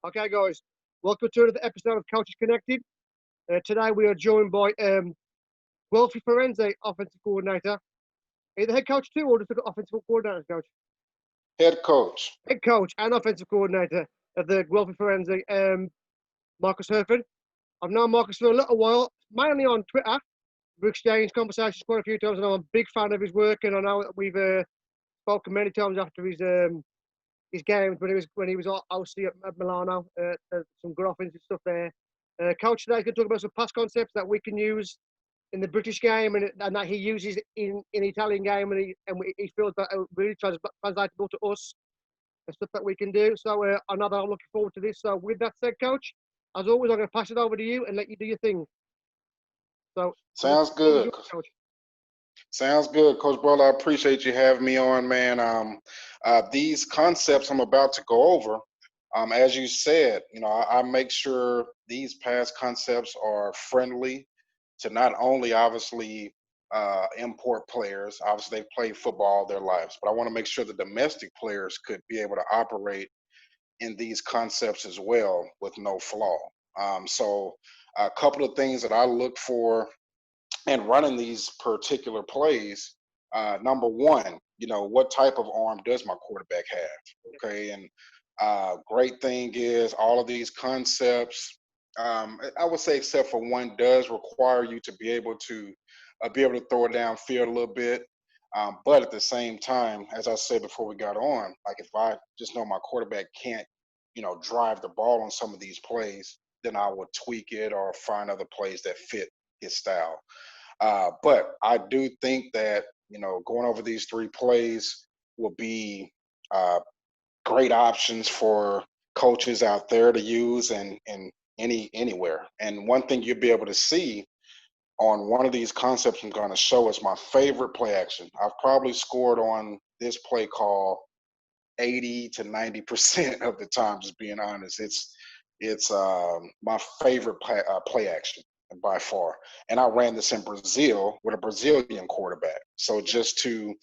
Okay, guys, welcome to another episode of Coaches Connected. Today we are joined by Guelfi Firenze offensive coordinator. Are you the head coach too, or just the offensive coordinator coach? Head coach. Head coach and offensive coordinator of the Guelfi Firenze, Marcus Herford. I've known Marcus for a little while, mainly on Twitter. We've exchanged conversations quite a few times, and I'm a big fan of his work. And I know that we've spoken many times after his games when he was OC at Milano. Some good offensive stuff there. Coach today is going to talk about some pass concepts that we can use in the British game and that he uses in the Italian game, and he feels that it really translatable to us and stuff that we can do. So I know that I'm looking forward to this. So with that said, Coach, as always, I'm going to pass it over to you and let you do your thing. So Sounds good. Coach. Sounds good, Coach Brawler. I appreciate you having me on, man. These concepts I'm about to go over, as you said, I make sure these past concepts are friendly to not only obviously import players. Obviously, they've played football all their lives, but I want to make sure the domestic players could be able to operate in these concepts as well with no flaw. So, a couple of things that I look for and running these particular plays, number one, what type of arm does my quarterback have? Okay, and great thing is all of these concepts, I would say, except for one, does require you to be able to throw it downfield a little bit. But at the same time, as I said before we got on, like if I just know my quarterback can't, drive the ball on some of these plays, then I would tweak it or find other plays that fit his style. But I do think that, going over these three plays will be uh, great options for coaches out there to use and anywhere. And one thing you'll be able to see on one of these concepts I'm going to show is my favorite play action. I've probably scored on this play call 80 to 90% of the time, just being honest. It's my favorite play action by far. And I ran this in Brazil with a Brazilian quarterback. So just to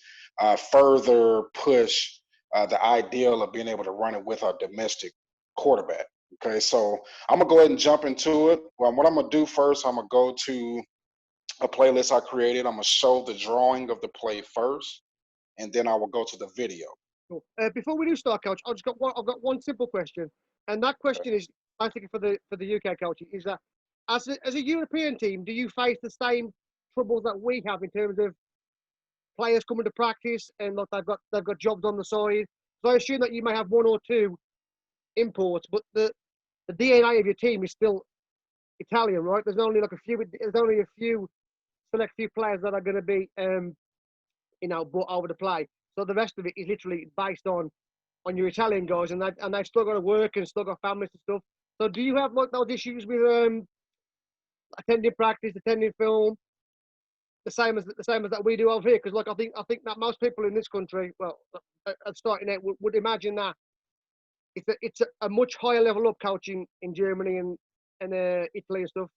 further push the ideal of being able to run it with a domestic quarterback. Okay, so I'm gonna go ahead and jump into it. Well, what I'm gonna do first, I'm gonna go to a playlist I created. I'm gonna show the drawing of the play first, and then I will go to the video. Cool. Before we do start, Coach, I've got one simple question, and that question is, I think for the UK coach, is that as a European team, do you face the same troubles that we have in terms of players coming to practice and like they've got jobs on the side? So I assume that you may have one or two imports, but the DNA of your team is still Italian, right? There's only a few select few players that are going to be brought over to play. So the rest of it is literally based on your Italian guys, and they've still got to work and still got families and stuff. So do you have like those issues with attending practice, attending film, the same as that we do over here? Because like I think that most people in this country, well, starting out would imagine that it's a much higher level up coaching in Germany and Italy and stuff.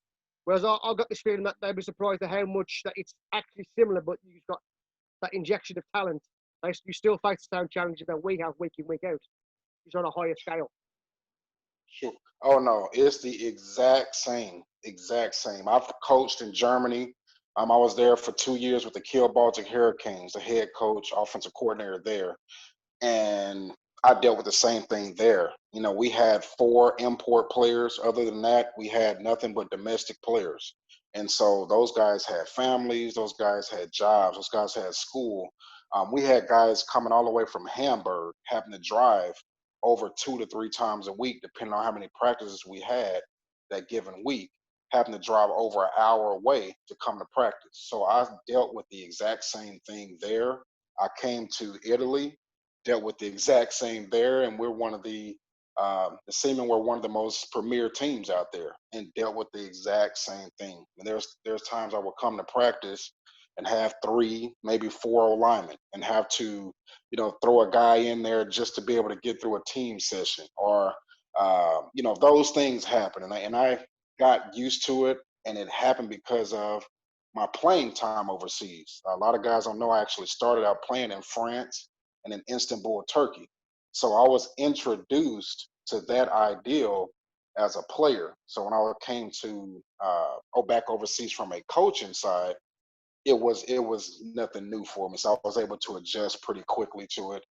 Whereas I got this feeling that they'd be surprised at how much that it's actually similar, but you've got that injection of talent. You still face the same challenges that we have week in, week out. It's on a higher scale. Sure. Oh no, it's the exact same, exact same. I've coached in Germany. I was there for 2 years with the Kiel Baltic Hurricanes, the head coach, offensive coordinator there, and I dealt with the same thing there. We had four import players. Other than that, we had nothing but domestic players. And so those guys had families, those guys had jobs, those guys had school. We had guys coming all the way from Hamburg, having to drive over 2 to 3 times a week, depending on how many practices we had that given week, having to drive over an hour away to come to practice. So I dealt with the exact same thing there. I came to Italy, dealt with the exact same there, and we're one of the Seamen were one of the most premier teams out there, and dealt with the exact same thing. And there's times I would come to practice and have three, maybe four linemen, and have to, throw a guy in there just to be able to get through a team session, or those things happen, and I got used to it, and it happened because of my playing time overseas. A lot of guys don't know I actually started out playing in France and in Istanbul, Turkey. So I was introduced to that ideal as a player. So when I came to back overseas from a coaching side, it was nothing new for me. So I was able to adjust pretty quickly to it.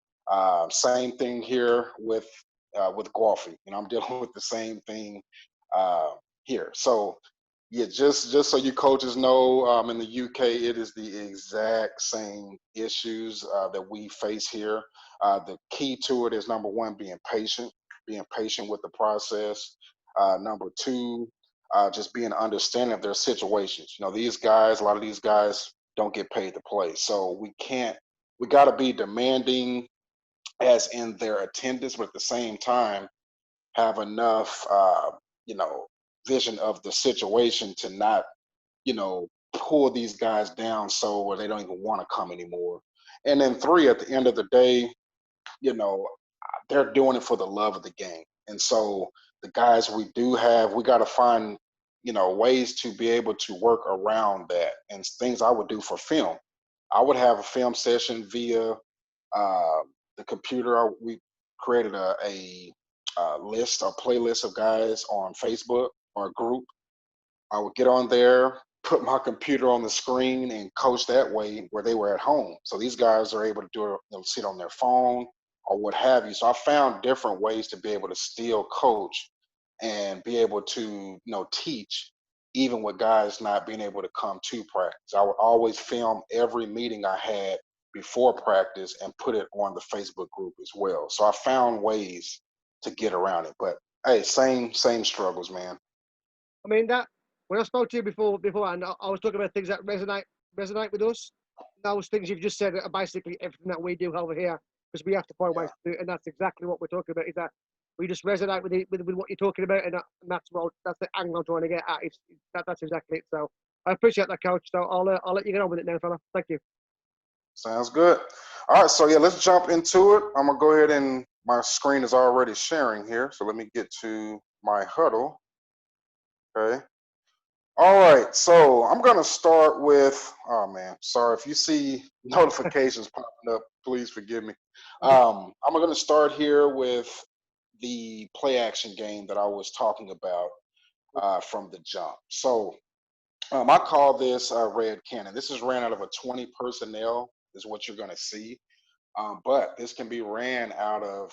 Same thing here with Guelfi. You know, I'm dealing with the same thing uh, here. So yeah, just so you coaches know, in the UK, it is the exact same issues that we face here. The key to it is number one, being patient with the process. Number two, just being understanding of their situations. You know, a lot of these guys don't get paid to play, so we got to be demanding, as in their attendance, but at the same time have enough, you know, vision of the situation to not, you know, pull these guys down so where they don't even want to come anymore. And then three, at the end of the day, you know, they're doing it for the love of the game. And so the guys we do have, we got to find, you know, ways to be able to work around that, and things I would do for film. I would have a film session via uh, the computer. We created a list, a playlist of guys on Facebook or a group. I would get on there, put my computer on the screen, and coach that way where they were at home. So these guys are able to do it, you know, sit on their phone or what have you. So I found different ways to be able to still coach and be able to, you know, teach, even with guys not being able to come to practice. I would always film every meeting I had before practice and put it on the Facebook group as well. So I found ways to get around it. But hey, same struggles, man. I mean that when I spoke to you beforehand, I was talking about things that resonate with us. Those things you've just said are basically everything that we do over here, because we have to find Yeah. ways to do it, and that's exactly what we're talking about. Is that we just resonate with what you're talking about, and that's the angle I'm trying to get at. That's exactly it. So I appreciate that, coach. So I'll let you get on with it now, fella. Thank you. Sounds good. All right, so yeah, let's jump into it. I'm gonna go ahead, and my screen is already sharing here. So let me get to my huddle. Okay. All right, so I'm gonna start with, oh man, sorry if you see notifications popping up, please forgive me. I'm gonna start here with the play action game that I was talking about from the jump. So I call this red cannon. This is ran out of a 20 personnel, is what you're gonna see. But this can be ran out of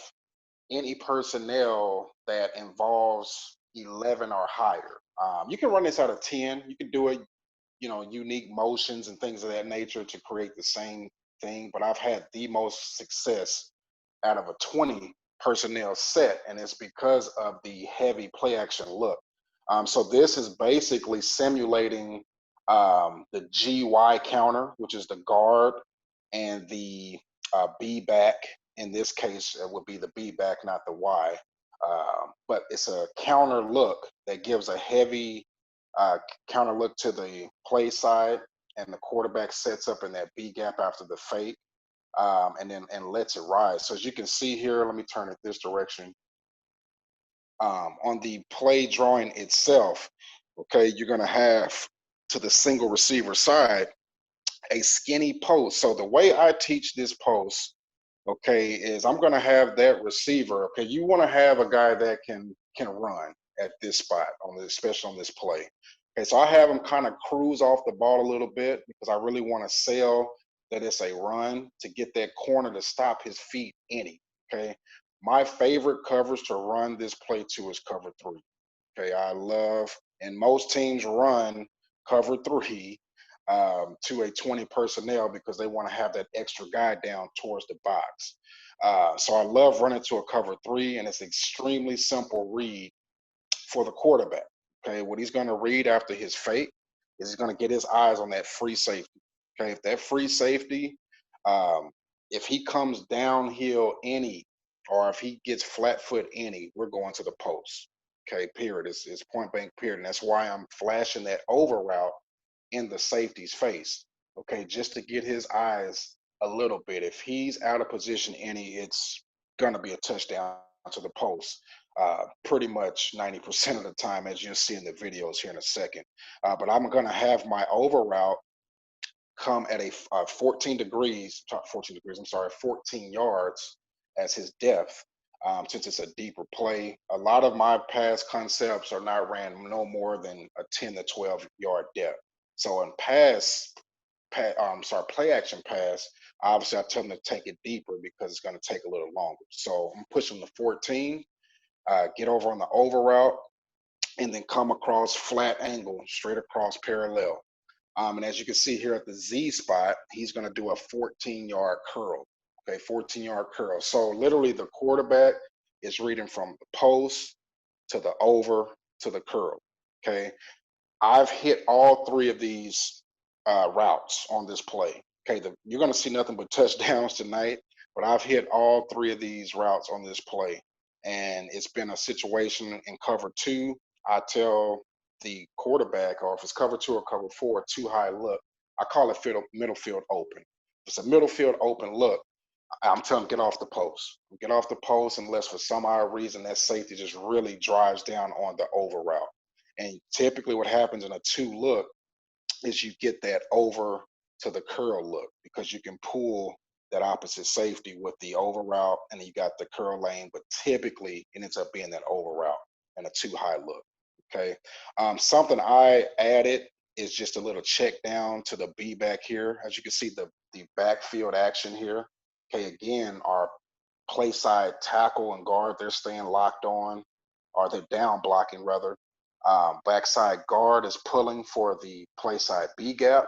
any personnel that involves 11 or higher. You can run this out of 10. You can do it, you know, unique motions and things of that nature to create the same thing. But I've had the most success out of a 20 personnel set, and it's because of the heavy play action look. So this is basically simulating the GY counter, which is the guard, and the B back. In this case, it would be the B back, not the Y. But it's a counter look that gives a heavy counter look to the play side, and the quarterback sets up in that B gap after the fake, and then lets it rise. So as you can see here, let me turn it this direction. On the play drawing itself, okay, you're gonna have to the single receiver side a skinny post. So the way I teach this post, okay, is I'm gonna have that receiver. Okay, you want to have a guy that can run at this spot on this, especially on this play. Okay, so I have him kind of cruise off the ball a little bit because I really want to sell that it's a run to get that corner to stop his feet any. Okay, my favorite coverage to run this play to is cover three. Okay, I love, and most teams run cover three to a 20 personnel because they want to have that extra guy down towards the box. So I love running to a cover three, and it's extremely simple read for the quarterback. Okay, what he's going to read after his fake is he's going to get his eyes on that free safety. Okay, if that free safety, um, if he comes downhill any, or if he gets flat foot any, we're going to the post. Okay, period. It's point blank period, and that's why I'm flashing that over route in the safety's face. Okay, just to get his eyes a little bit. If he's out of position any, it's gonna be a touchdown to the post. Pretty much 90% of the time, as you'll see in the videos here in a second. But I'm gonna have my over route come at a 14 degrees, 14 degrees, I'm sorry, 14 yards as his depth. since it's a deeper play. A lot of my pass concepts are not ran no more than a 10 to 12 yard depth. So in play action pass, obviously I tell them to take it deeper because it's going to take a little longer. So I'm pushing the 14, get over on the over route, and then come across flat angle, straight across parallel. And as you can see here at the Z spot, he's going to do a 14-yard curl. Okay, 14-yard curl. So literally the quarterback is reading from the post to the over to the curl. Okay, I've hit all three of these routes on this play. Okay, you're going to see nothing but touchdowns tonight, but I've hit all three of these routes on this play. And it's been a situation in cover two. I tell the quarterback, or if it's cover two or cover four, too high look, I call it middle field open. If it's a middle field open look, I'm telling them get off the post. Get off the post unless for some odd reason that safety just really drives down on the over route. And typically what happens in a two look is you get that over to the curl look because you can pull that opposite safety with the over route and then you got the curl lane, but typically it ends up being that over route and a too high look. Okay. Something I added is just a little check down to the B back here. As you can see, the backfield action here. Okay, again, our play side tackle and guard, they're staying locked on, or they're down blocking rather. Backside guard is pulling for the play side B gap.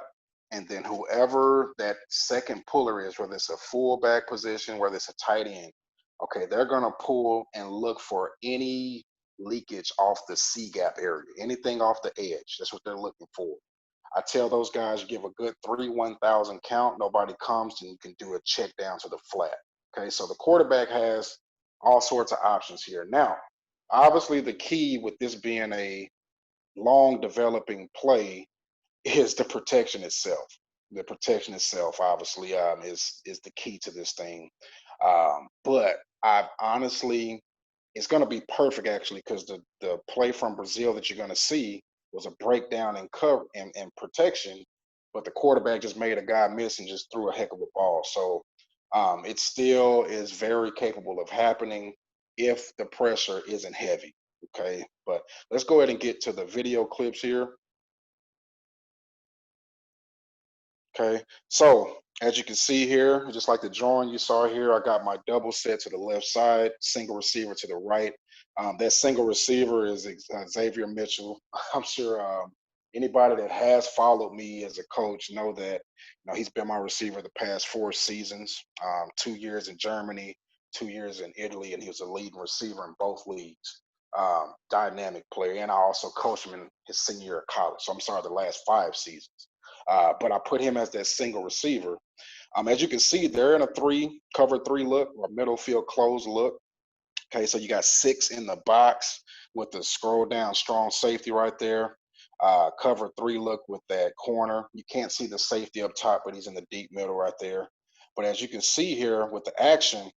And then whoever that second puller is, whether it's a fullback position, whether it's a tight end, okay, they're going to pull and look for any leakage off the C gap area, anything off the edge. That's what they're looking for. I tell those guys, give a good 3-1,000 count. Nobody comes, and you can do a check down to the flat. Okay, so the quarterback has all sorts of options here. Now, obviously, the key with this being a long developing play is the protection itself. The protection itself, obviously, is the key to this thing. But I've honestly, it's going to be perfect actually because the play from Brazil that you're going to see was a breakdown in cover and protection, but the quarterback just made a guy miss and just threw a heck of a ball. So it still is very capable of happening if the pressure isn't heavy. Okay, but let's go ahead and get to the video clips here. Okay, so as you can see here, just like the drawing you saw here, I got my double set to the left side, single receiver to the right. That single receiver is Xavier Mitchell. I'm sure anybody that has followed me as a coach know that he's been my receiver the past 4 seasons, 2 years in Germany, 2 years in Italy, and he was a leading receiver in both leagues. Dynamic player, and I also coached him in his senior year of college. So I'm sorry, the last 5 seasons. But I put him as that single receiver. As you can see, they're in a cover three look or middle field close look. Okay, so you got 6 in the box with the scroll down strong safety right there. Cover 3 look with that corner. You can't see the safety up top, but he's in the deep middle right there. But as you can see here with the action,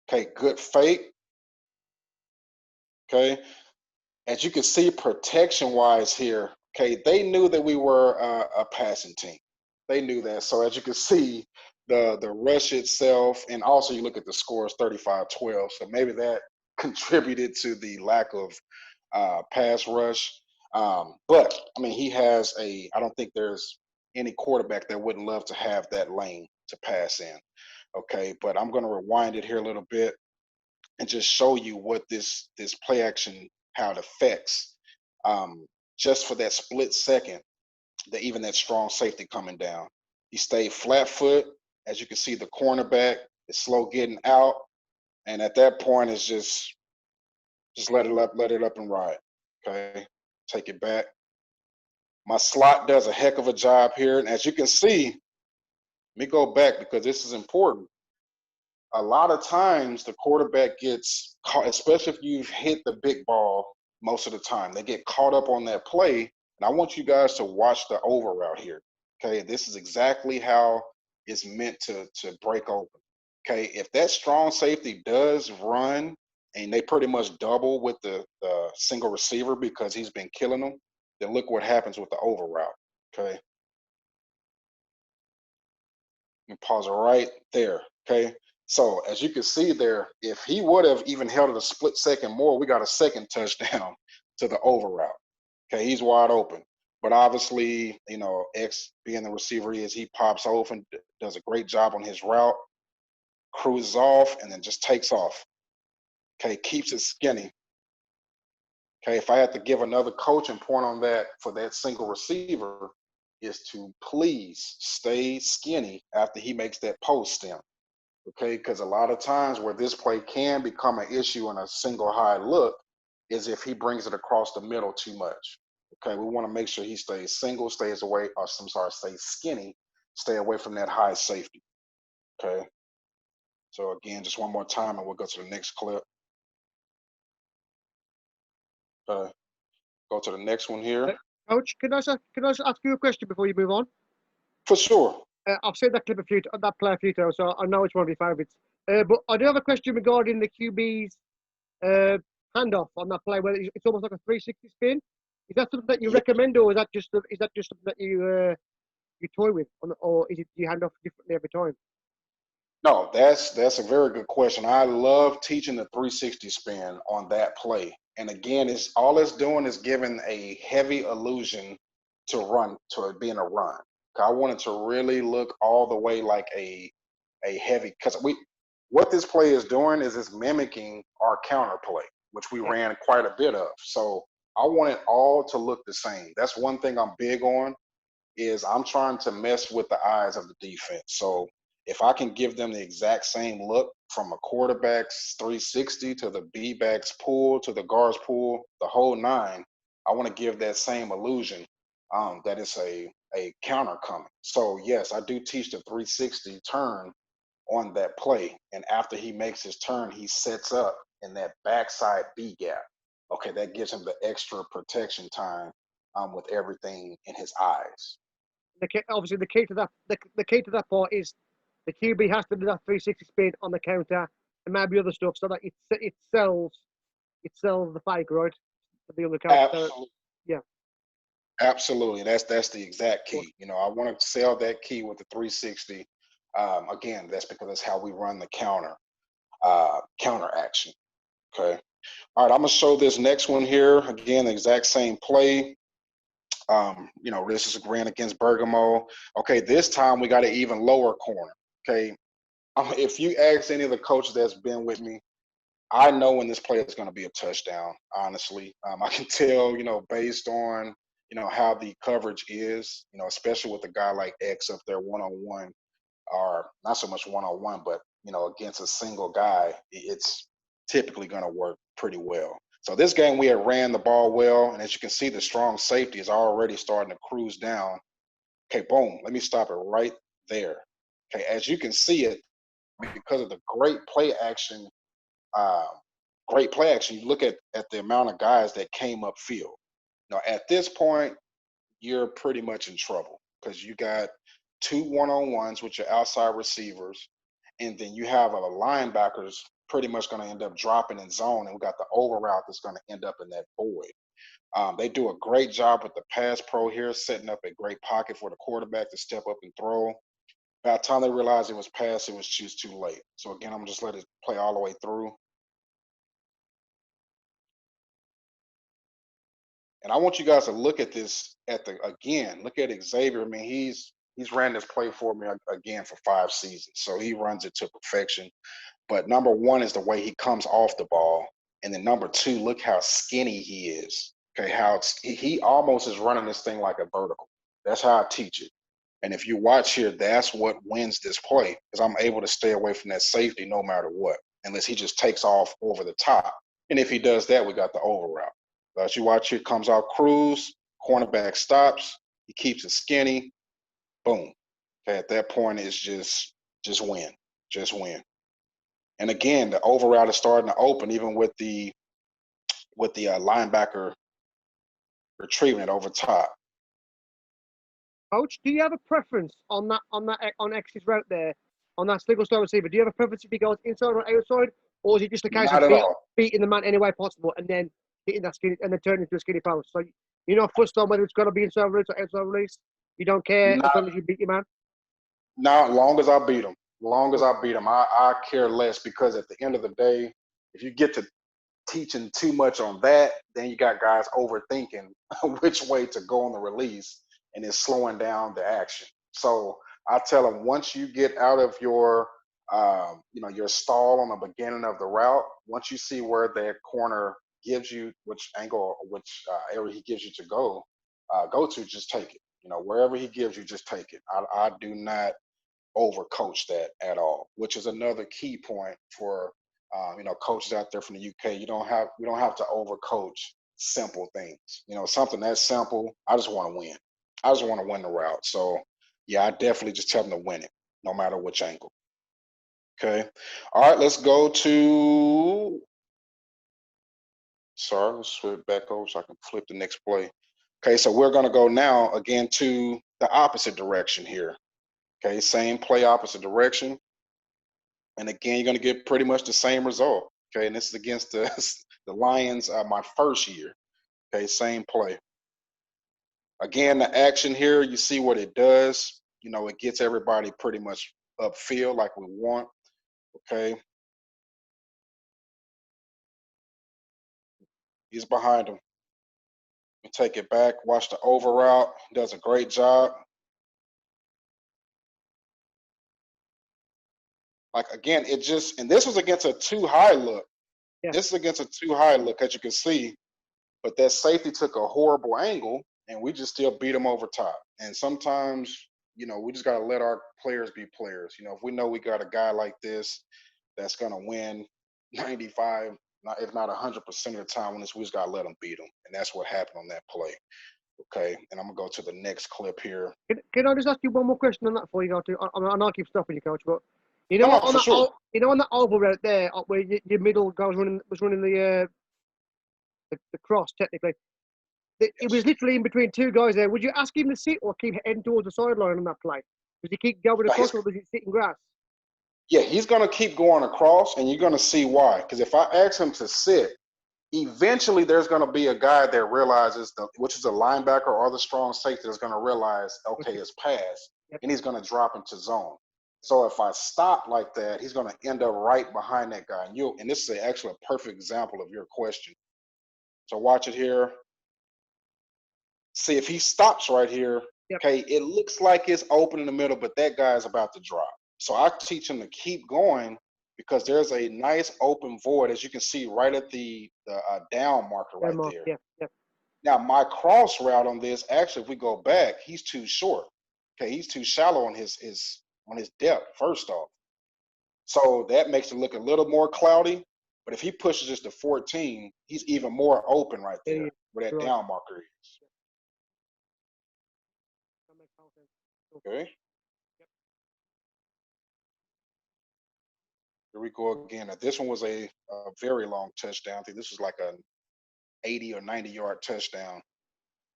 okay, good fake. Okay, as you can see protection wise here, okay, they knew that we were a passing team. They knew that. So as you can see, the rush itself, and also you look at the scores 35-12. So maybe that contributed to the lack of pass rush. But I mean, I don't think there's any quarterback that wouldn't love to have that lane to pass in. Okay, but I'm going to rewind it here a little bit and just show you what this play action, how it affects just for that split second, even that strong safety coming down. He stayed flat foot. As you can see, the cornerback is slow getting out, and at that point, it's just let it up and ride. Okay, take it back. My slot does a heck of a job here, and as you can see, let me go back because this is important. A lot of times the quarterback gets caught, especially if you've hit the big ball most of the time. They get caught up on that play. And I want you guys to watch the over route here. Okay, this is exactly how it's meant to break open. Okay, if that strong safety does run and they pretty much double with the single receiver because he's been killing them, then look what happens with the over route. Okay. And pause it right there. Okay. So as you can see there, if he would have even held it a split second more, we got a second touchdown to the over route. Okay, he's wide open. But obviously, you know, X being the receiver he is, he pops off and does a great job on his route, cruises off, and then just takes off. Okay, keeps it skinny. Okay, if I had to give another coaching point on that for that single receiver, is to please stay skinny after he makes that post stem. Okay, because a lot of times where this play can become an issue in a single high look is if he brings it across the middle too much. Okay, we want to make sure he stays single, stays away, or I'm sorry, stays skinny, stay away from that high safety. Okay, so again, just one more time and we'll go to the next clip. Go to the next one here. Coach, can I just ask you a question before you move on? For sure. I've seen that that play a few times, so I know it's one of your favourites. But I do have a question regarding the QB's handoff on that play, where it's almost like a 360 spin. Is that something that you recommend, or is that just something that you toy with, or is it you hand off differently every time? No, that's a very good question. I love teaching the 360 spin on that play. And again, it's doing is giving a heavy illusion to it being a run. I wanted to really look all the way like a heavy, because what this play is doing is it's mimicking our counter play, which we ran quite a bit of. So I want it all to look the same. That's one thing I'm big on, is I'm trying to mess with the eyes of the defense. So if I can give them the exact same look from a quarterback's 360 to the B-back's pull to the guard's pull, the whole nine, I want to give that same illusion that it's a counter coming. So yes, I do teach the 360 turn on that play. And after he makes his turn, he sets up in that backside B gap. Okay, that gives him the extra protection time with everything in his eyes. Obviously, the key to that part is the QB has to do that 360 spin on the counter and maybe other stuff, so that it sells the fake, right? To the other counter. Absolutely. Yeah. Absolutely. That's the exact key. You know, I want to sell that key with the 360. Again, that's because that's how we run the counter action. Okay. All right, I'm gonna show this next one here. Again, the exact same play. You know, this is a Grant against Bergamo. Okay, this time we got an even lower corner. Okay. If you ask any of the coaches that's been with me, I know when this play is going to be a touchdown, honestly. I can tell, you know, based on, you know, how the coverage is, you know, especially with a guy like X up there one-on-one, or not so much one-on-one, but, you know, against a single guy, it's typically going to work pretty well. So this game, we had ran the ball well, and as you can see, the strong safety is already starting to cruise down. Okay, boom. Let me stop it right there. Okay, as you can see it, because of the uh, great play action, you look at the amount of guys that came upfield. Now, at this point, you're pretty much in trouble because you got two one-on-ones with your outside receivers, and then you have a linebackers pretty much going to end up dropping in zone, and we got the over route that's going to end up in that void. They do a great job with the pass pro here, setting up a great pocket for the quarterback to step up and throw. By the time they realized it was passed, it was just too late. So again, I'm just let it play all the way through. And I want you guys to look at this look at Xavier. I mean, he's ran this play for me again for 5 seasons. So he runs it to perfection. But number one is the way he comes off the ball. And then number two, look how skinny he is. Okay, how he almost is running this thing like a vertical. That's how I teach it. And if you watch here, that's what wins this play, because I'm able to stay away from that safety no matter what, unless he just takes off over the top. And if he does that, we got the over route. As you watch here, comes out cruise, cornerback stops, he keeps it skinny, boom. Okay, at that point, it's just win, just win. And again, the over route is starting to open, even with the linebacker retrieving it over top. Coach, do you have a preference on X's route there, on that single slow receiver? Do you have a preference if he goes inside or outside, or is it just a case of beating the man any way possible and then hitting that skinny and then turning into a skinny post? So you're not fussed on whether it's going to be inside release or outside release. You don't care as long as you beat your man. Not as long as I beat him. long as I beat him, I care less, because at the end of the day, if you get to teaching too much on that, then you got guys overthinking which way to go on the release, and it's slowing down the action. So I tell them, once you get out of your your stall on the beginning of the route, once you see where that corner gives you, which angle, which area he gives you to go to, just take it. Wherever he gives you, just take it. I do not overcoach that at all, which is another key point for coaches out there from the UK. We don't have to overcoach simple things. Something that's simple. I just want to win. I just want to win the route. So yeah, I definitely just tell them to win it, no matter which angle. Okay. All right, let's go to. Sorry, let's flip back over so I can flip the next play. Okay, so we're going to go now again to the opposite direction here. Okay, same play, opposite direction. And again, you're going to get pretty much the same result. Okay, and this is against the Lions my first year. Okay, same play. Again, the action here, you see what it does. It gets everybody pretty much upfield like we want. Okay. He's behind him. We take it back. Watch the over route. Does a great job. Like, again, and this was against a too high look. Yeah. This is against a too high look, as you can see. But that safety took a horrible angle, and we just still beat them over top. And sometimes, we just got to let our players be players. If we know we got a guy like this that's going to win 95, if not 100% of the time, we just got to let them beat them. And that's what happened on that play. Okay, and I'm going to go to the next clip here. Can I just ask you one more question on that before you go to? I know I keep stopping you, Coach, but No, for sure. on that oval route there, where your middle guy was running the cross technically. It was literally in between two guys there. Would you ask him to sit or keep heading towards the sideline on that play? Does he keep going across or does he sit in grass? Yeah, he's going to keep going across, and you're going to see why. Because if I ask him to sit, eventually there's going to be a guy that realizes, which is a linebacker or the strong safety, that's going to realize, okay, it's pass, and he's going to drop into zone. So if I stop like that, he's going to end up right behind that guy. And this is actually a perfect example of your question. So watch it here. See, if he stops right here, okay, it looks like it's open in the middle, but that guy is about to drop. So I teach him to keep going, because there's a nice open void, as you can see right at the down marker right there. Yeah. Now, my cross route on this, actually, if we go back, he's too short. Okay, he's too shallow on his depth, first off. So that makes it look a little more cloudy. But if he pushes us to 14, he's even more open right there where that down marker is. Okay. Here we go again. Now, this one was a very long touchdown. I think this was like an 80 or 90-yard touchdown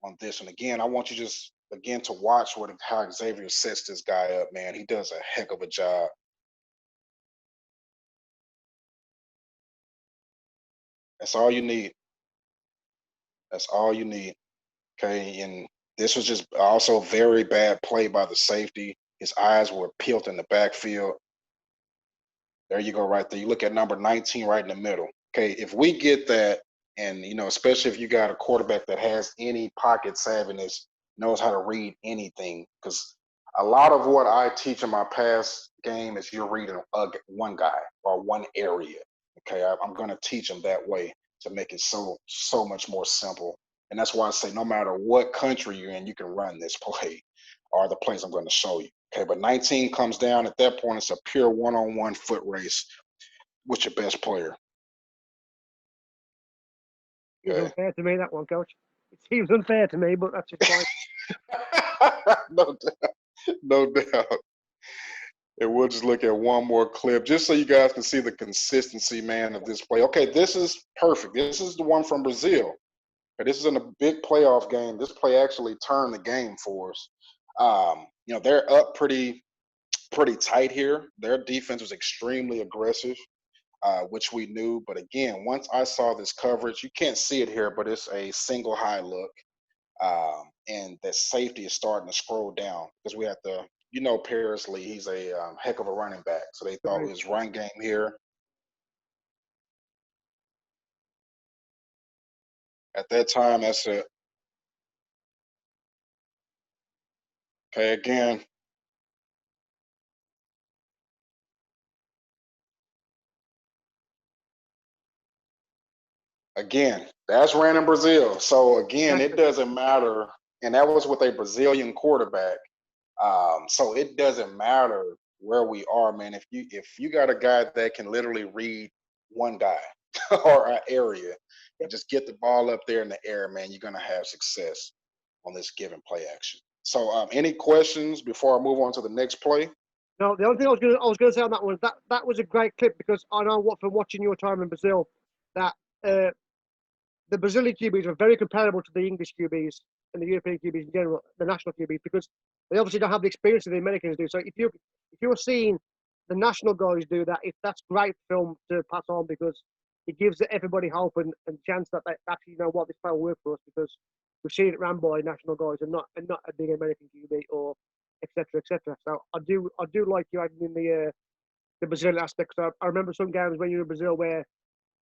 on this. And again, I want you just, again, to watch how Xavier sets this guy up, man. He does a heck of a job. That's all you need. That's all you need. Okay. And this was just also very bad play by the safety. His eyes were peeled in the backfield. There you go, right there. You look at number 19 right in the middle. Okay. If we get that, and, especially if you got a quarterback that has any pocket savviness, knows how to read anything, because a lot of what I teach in my past game is you're reading one guy or one area. Okay. I'm going to teach them that way to make it so much more simple. And that's why I say no matter what country you're in, you can run this play or the plays I'm going to show you. Okay, but 19 comes down. At that point, it's a pure one-on-one foot race with your best player. It was unfair to me, that one, Coach. It seems unfair to me, but that's just fine. No doubt. And we'll just look at one more clip just so you guys can see the consistency, man, of this play. Okay, this is perfect. This is the one from Brazil. This is in a big playoff game. This play actually turned the game for us. They're up pretty tight here. Their defense was extremely aggressive, which we knew. But again, once I saw this coverage, you can't see it here, but it's a single high look. And the safety is starting to scroll down because we had the you know, Paris Lee, he's a heck of a running back. So they thought Right. his run game here at that time. That's it. Okay, again, that's ran in Brazil. So again, it Exactly. doesn't matter, and that was with a Brazilian quarterback. So it doesn't matter where we are, man. If you got a guy that can literally read one guy or an area and Yep. just get the ball up there in the air, man, you're gonna have success on this given play action. So, any questions before I move on to the next play? No, the only thing I was gonna say on that one, that was a great clip, because I know what from watching your time in Brazil, that uh, the Brazilian QBs are very comparable to the English QBs and the European QBs in general, the national QBs, because they obviously don't have the experience that the Americans do. So if you're seeing the national guys do that, that's great film to pass on, because it gives everybody hope and chance that they actually know what this player will work for us, because we've seen it ran by national guys and not a big American QB or etc. etc. So I do like you adding in the Brazilian aspect. So I remember some games when you were in Brazil where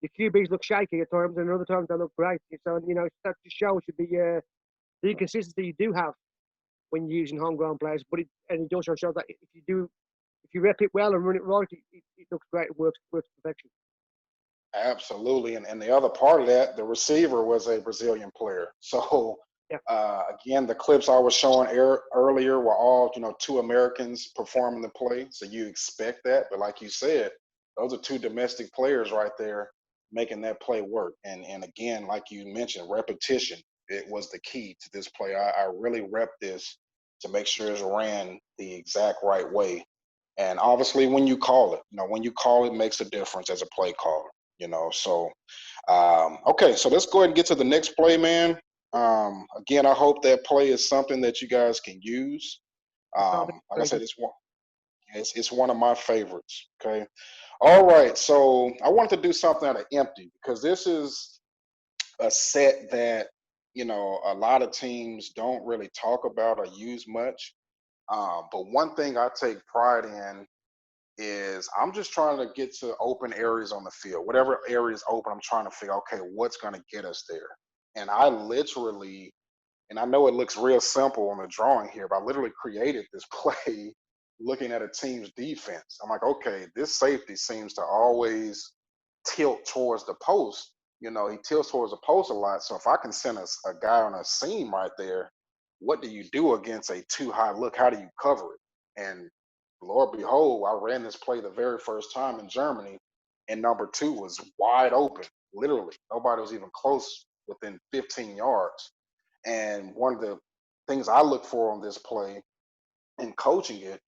the QBs look shaky at times, and other times they look great. So that just shows you the inconsistency you do have when you're using homegrown players. But it also shows that if you rep it well and run it right, it looks great. It works to perfection. Absolutely. And the other part of that, the receiver was a Brazilian player. So Yeah, again, the clips I was showing earlier were all, two Americans performing the play. So you expect that. But like you said, those are two domestic players right there making that play work. And again, like you mentioned, repetition, it was the key to this play. I really repped this to make sure it's ran the exact right way. And obviously, when you call it, when you call it makes a difference as a play caller. So okay, so let's go ahead and get to the next play, man. Again, I hope that play is something that you guys can use. Like I very said, good. it's one of my favorites. Okay, all right. So I wanted to do something out of empty, because this is a set that a lot of teams don't really talk about or use much. But one thing I take pride in is I'm just trying to get to open areas on the field. Whatever area is open, I'm trying to figure, okay, what's going to get us there? And I literally, and I know it looks real simple on the drawing here, but I literally created this play looking at a team's defense. I'm like, okay, this safety seems to always tilt towards the post. He tilts towards the post a lot. So if I can send a guy on a seam right there, what do you do against a too high look? How do you cover it? And Lord behold, I ran this play the very first time in Germany, and number two was wide open, literally. Nobody was even close within 15 yards. And one of the things I look for on this play in coaching it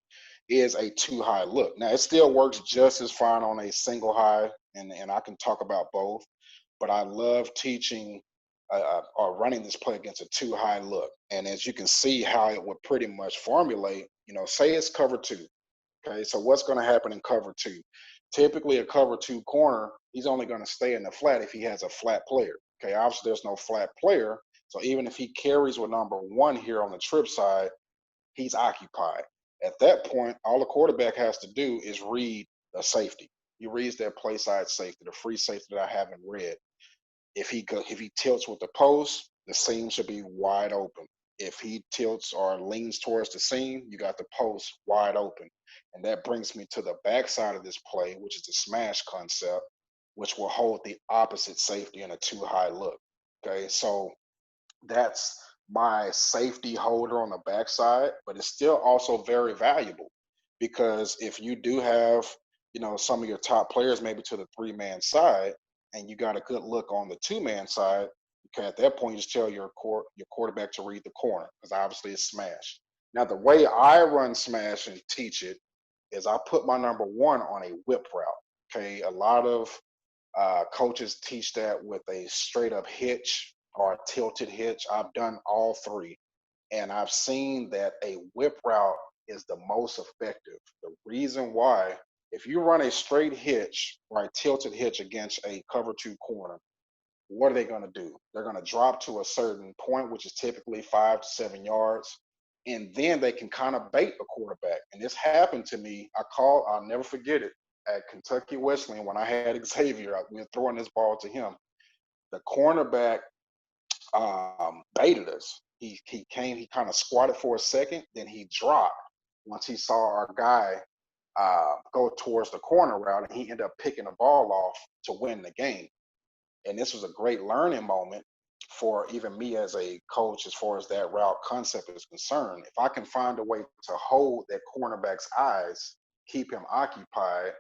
is a too high look. Now, it still works just as fine on a single high, and I can talk about both, but I love teaching or running this play against a too high look. And as you can see, how it would pretty much formulate, say it's cover two. Okay, so what's going to happen in cover two? Typically, a cover two corner, he's only going to stay in the flat if he has a flat player. Okay, obviously, there's no flat player. So even if he carries with number one here on the trip side, he's occupied. At that point, all the quarterback has to do is read the safety. He reads that play side safety, the free safety that I haven't read. If he tilts with the post, the seam should be wide open. If he tilts or leans towards the seam, you got the post wide open. And that brings me to the backside of this play, which is the smash concept, which will hold the opposite safety in a too high look. Okay, so that's my safety holder on the backside, but it's still also very valuable, because if you do have, some of your top players maybe to the three-man side, and you got a good look on the two-man side, okay, at that point you just tell your quarterback to read the corner, because obviously it's smash. Now the way I run smash and teach it is I put my number one on a whip route. Okay, a lot of coaches teach that with a straight up hitch or a tilted hitch. I've done all three, and I've seen that a whip route is the most effective. The reason why, if you run a straight hitch or a tilted hitch against a cover two corner, what are they going to do? They're going to drop to a certain point, which is typically 5 to 7 yards. and then they can kind of bait the quarterback. And this happened to me. I'll never forget it, at Kentucky Wesleyan when I had Xavier. We were throwing this ball to him. The cornerback baited us. He came, he kind of squatted for a second, then he dropped once he saw our guy go towards the corner route, and he ended up picking the ball off to win the game. And this was a great learning moment for even me as a coach as far as that route concept is concerned. If I can find a way to hold that cornerback's eyes, keep him occupied,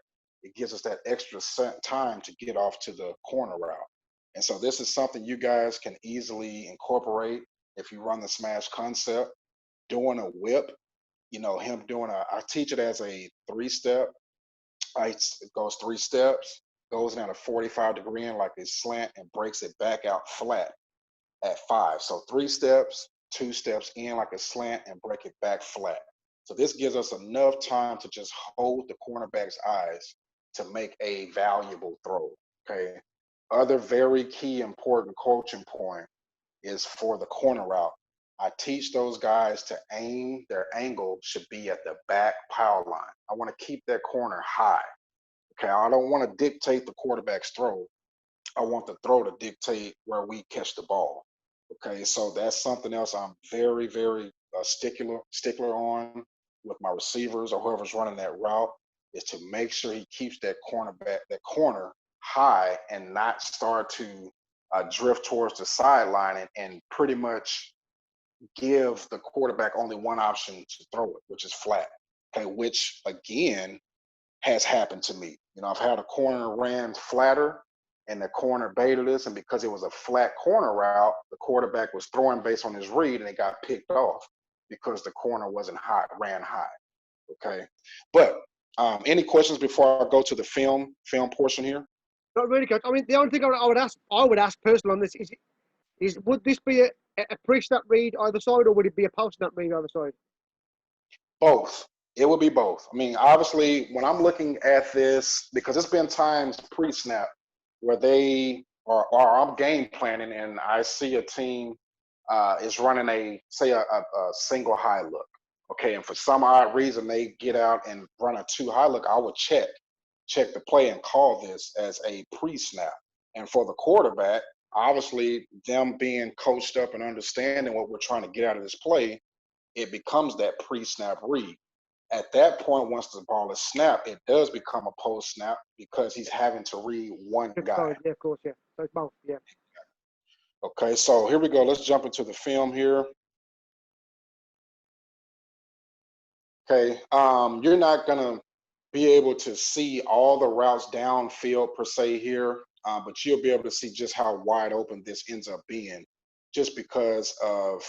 it gives us that extra time to get off to the corner route. And so this is something you guys can easily incorporate if you run the smash concept. Doing a whip, him doing I teach it as a 3-step. It goes 3 steps, goes down a 45-degree in like a slant, and breaks it back out flat at 5. So 3 steps, 2 steps in like a slant, and break it back flat. So this gives us enough time to just hold the cornerback's eyes to make a valuable throw. Okay. Other very key important coaching point is for the corner route. I teach those guys to aim, their angle should be at the back power line. I want to keep that corner high. Okay, I don't want to dictate the quarterback's throw. I want the throw to dictate where we catch the ball. Okay, so that's something else I'm very, very stickler on with my receivers or whoever's running that route, is to make sure he keeps that corner high and not start to drift towards the sideline and pretty much give the quarterback only one option to throw it, which is flat. Okay, which again has happened to me. I've had a corner ran flatter and the corner baited us, and because it was a flat corner route, the quarterback was throwing based on his read and it got picked off because the corner wasn't high, ran high. Okay, but any questions before I go to the film portion here? Not really, Coach. I mean, the only thing I would ask personally on this is would this be a pre-snap read either side, or would it be a post-snap read either side? Both. It would be both. I mean, obviously, when I'm looking at this, because it's been times pre-snap where they or I'm game planning and I see a team is running a single high look. Okay, and for some odd reason they get out and run a 2 high look, I would check the play and call this as a pre-snap. And for the quarterback, obviously them being coached up and understanding what we're trying to get out of this play, it becomes that pre-snap read. At that point, once the ball is snapped, it does become a post-snap because he's having to read one guy. Yeah, of course, yeah. So it's both, yeah. Okay, so here we go. Let's jump into the film here. Okay, you're not gonna be able to see all the routes downfield per se here, but you'll be able to see just how wide open this ends up being, just because of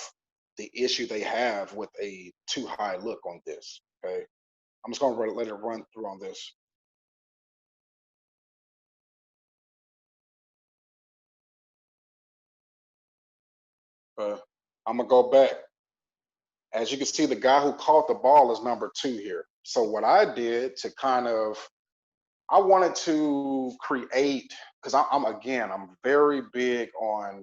the issue they have with a 2 high look on this. Okay, I'm just gonna let it run through on this. I'm gonna go back. As you can see, the guy who caught the ball is number 2 here. So what I did to I wanted to create, because I'm very big on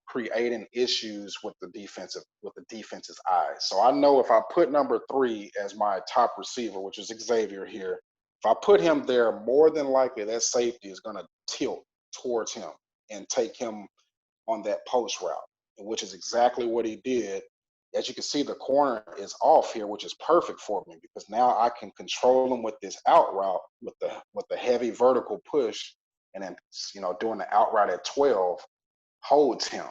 creating issues with the defense's eyes. So I know if I put number 3 as my top receiver, which is Xavier here, if I put him there, more than likely that safety is going to tilt towards him and take him on that post route, which is exactly what he did. As you can see, the corner is off here, which is perfect for me because now I can control him with this out route with the heavy vertical push, and then doing the out route at 12 holds him.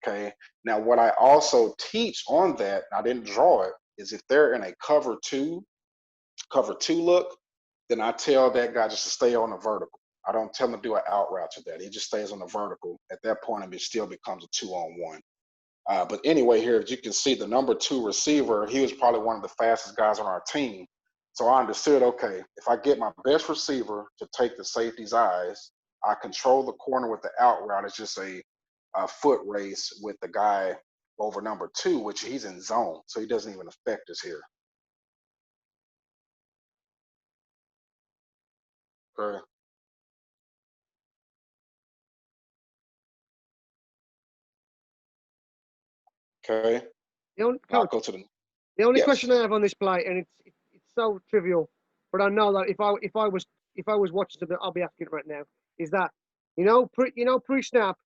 Okay. Now what I also teach on that, I didn't draw it, is if they're in a cover two look, then I tell that guy just to stay on the vertical. I don't tell him to do an out route to that. He just stays on the vertical. At that point, it still becomes a 2-on-1. But anyway, here, as you can see, the number 2 receiver, he was probably one of the fastest guys on our team. So I understood, okay, if I get my best receiver to take the safety's eyes, I control the corner with the out route. It's just a foot race with the guy over number 2, which he's in zone. So he doesn't even affect us here. Okay. Okay. I'll Coach, go to the the only yes. question I have on this play, and it's so trivial, but I know that if I was watching something, I'll be asking it right now. Is that pre snap?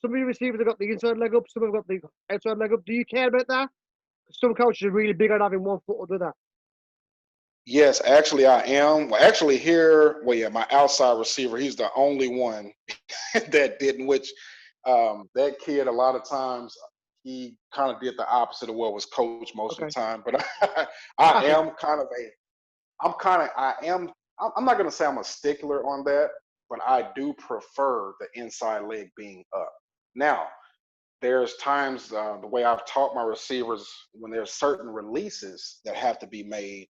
Some of the receivers have got the inside leg up, some have got the outside leg up. Do you care about that? Some coaches are really big on having one foot or the other. Yes, actually, I am. Well, actually, here, well, yeah, my outside receiver, he's the only one that didn't. Which that kid, a lot of times, he kind of did the opposite of what was coached most of Okay. the time. But I am kind of a, I'm kind of, I am. I'm not going to say I'm a stickler on that, but I do prefer the inside leg being up. Now, there's times the way I've taught my receivers when there's certain releases that have to be made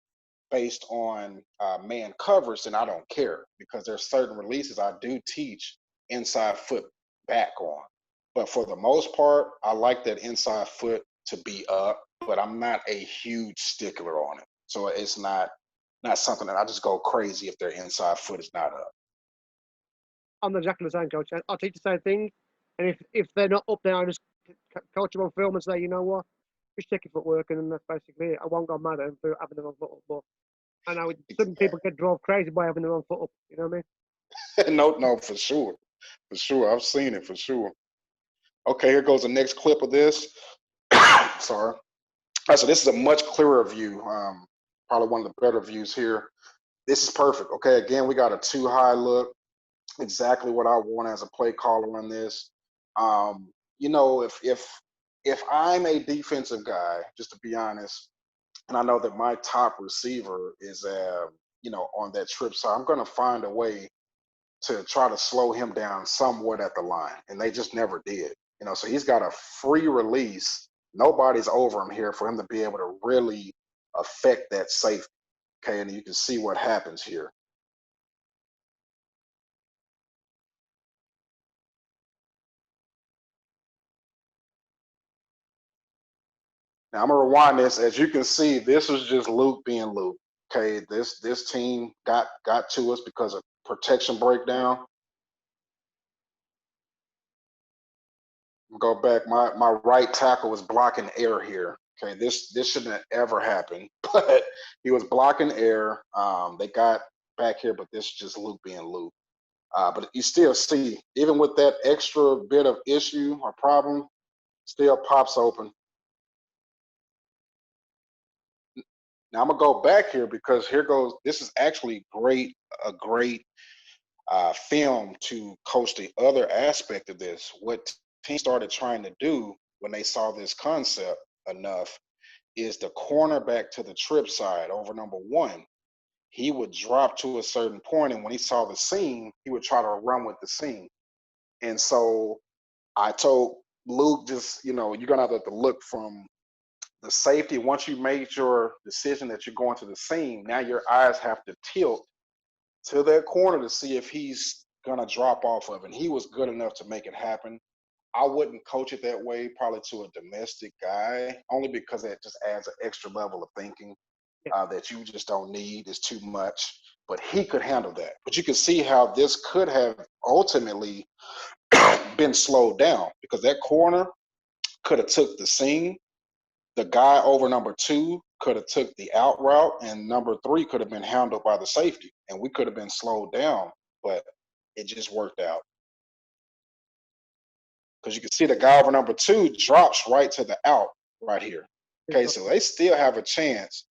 based on man coverage, then I don't care because there's certain releases I do teach inside foot back on. But for the most part, I like that inside foot to be up, but I'm not a huge stickler on it. So it's not something that I just go crazy if their inside foot is not up. I'm exactly the same, coach. I'll teach the same thing, and if they're not up there, I just coach them on film and say, you know what, just check your footwork, and then that's basically it. I won't go mad at them for having the wrong foot up, but I know some people get drove crazy by having the wrong foot up. You know what I mean? No, for sure. For sure. I've seen it for sure. Okay, here goes the next clip of this. Sorry. All right, so this is a much clearer view. Probably one of the better views here. This is perfect. Okay, again, we got a too high look. Exactly what I want as a play caller on this. You know, if I'm a defensive guy, just to be honest, and I know that my top receiver is, on that trip side, I'm going to find a way to try to slow him down somewhat at the line, and they just never did. So he's got a free release. Nobody's over him here for him to be able to really affect that safety. Okay, and you can see what happens here. Now I'm gonna rewind this. As you can see, this was just Luke being Luke. Okay, this team got to us because of protection breakdown. Go back. My right tackle was blocking air here. Okay, this shouldn't have ever happened, but he was blocking air. They got back here, but this is just Luke being Luke. But you still see, even with that extra bit of issue or problem, still pops open. Now I'm gonna go back here because here goes. This is actually a great film to coach the other aspect of this. What teams started trying to do when they saw this concept enough is the cornerback to the trip side over number one. He would drop to a certain point, and when he saw the seam, he would try to run with the seam. And so I told Luke, just you're gonna have to look from the safety. Once you made your decision that you're going to the seam, now your eyes have to tilt to that corner to see if he's gonna drop off of it. And he was good enough to make it happen. I wouldn't coach it that way, probably to a domestic guy, only because it just adds an extra level of thinking Yeah. that you just don't need. It's too much. But he could handle that. But you can see how this could have ultimately been slowed down because that corner could have took the seam. The guy over number two could have took the out route, and number three could have been handled by the safety, and we could have been slowed down. But it just worked out because you can see the guy over number two drops right to the out right here. Okay, so they still have a chance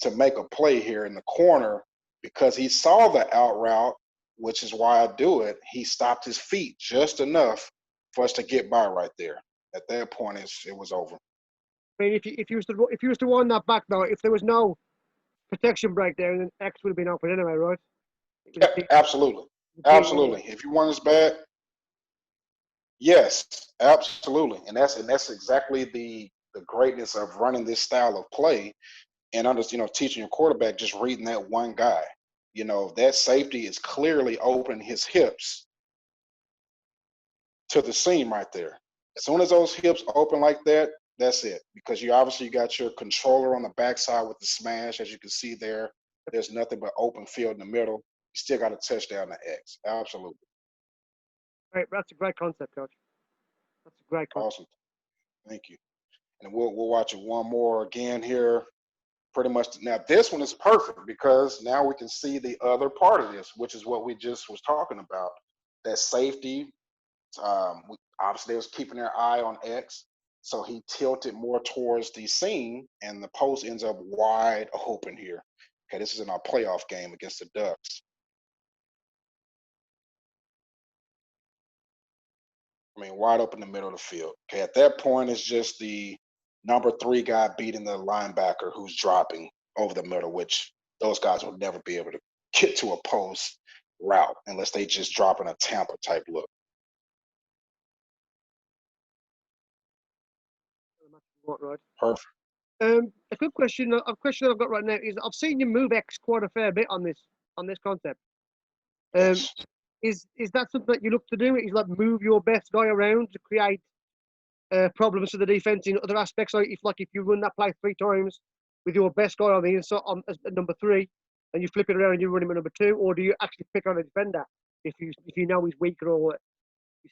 to make a play here in the corner because he saw the out route, which is why I do it. He stopped his feet just enough for us to get by right there. At that point, it was over. I mean, if you was to wind that back though, if there was no protection break there, then X would have been open anyway, right? Yeah, absolutely, absolutely. If you want us back, yes, absolutely, and that's exactly the greatness of running this style of play and teaching your quarterback just reading that one guy. That safety is clearly opening his hips to the seam right there. As soon as those hips open like that, that's it. Because you obviously got your controller on the backside with the smash, as you can see there. There's nothing but open field in the middle. You still got a touchdown to X. Absolutely. Right, that's a great concept, coach. That's a great concept. Awesome. Thank you. And we'll watch it one more again here. Pretty much now this one is perfect because now we can see the other part of this, which is what we just was talking about. That safety. Obviously, they was keeping their eye on X, so he tilted more towards the seam, and the post ends up wide open here. Okay, this is in our playoff game against the Ducks. I mean, wide open in the middle of the field. Okay, at that point, it's just the number 3 guy beating the linebacker who's dropping over the middle, which those guys will never be able to get to a post route unless they just drop in a Tampa type look. Right. Perfect. A good question. A question I've got right now is I've seen you move X quite a fair bit on this concept. Yes. Is that something that you look to do? Is like move your best guy around to create problems for the defense in other aspects? So if you run that play 3 times with your best guy on the inside on number 3, and you flip it around and you run him at number 2, or do you actually pick on a defender if you know he's weaker or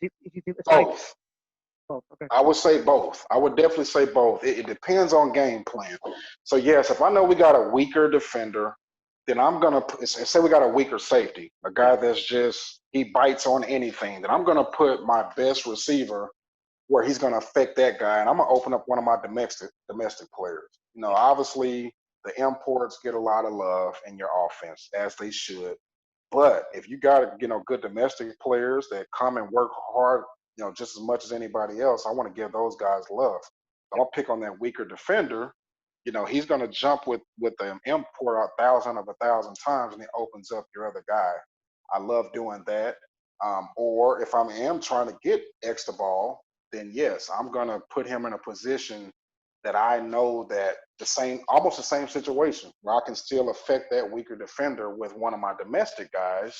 if you think the Both. Oh, okay. I would say both. I would definitely say both. It depends on game plan. So yes, if I know we got a weaker defender, then I'm gonna say we got a weaker safety, a guy that's just he bites on anything. Then I'm gonna put my best receiver where he's gonna affect that guy, and I'm gonna open up one of my domestic players. You know, obviously the imports get a lot of love in your offense, as they should. But if you got good domestic players that come and work hard, just as much as anybody else, I want to give those guys love. I'm gonna pick on that weaker defender. He's gonna jump with the import 1,000 of 1,000 times, and it opens up your other guy. I love doing that. Or if I am trying to get X the ball, then yes, I'm gonna put him in a position that I know that almost the same situation where I can still affect that weaker defender with one of my domestic guys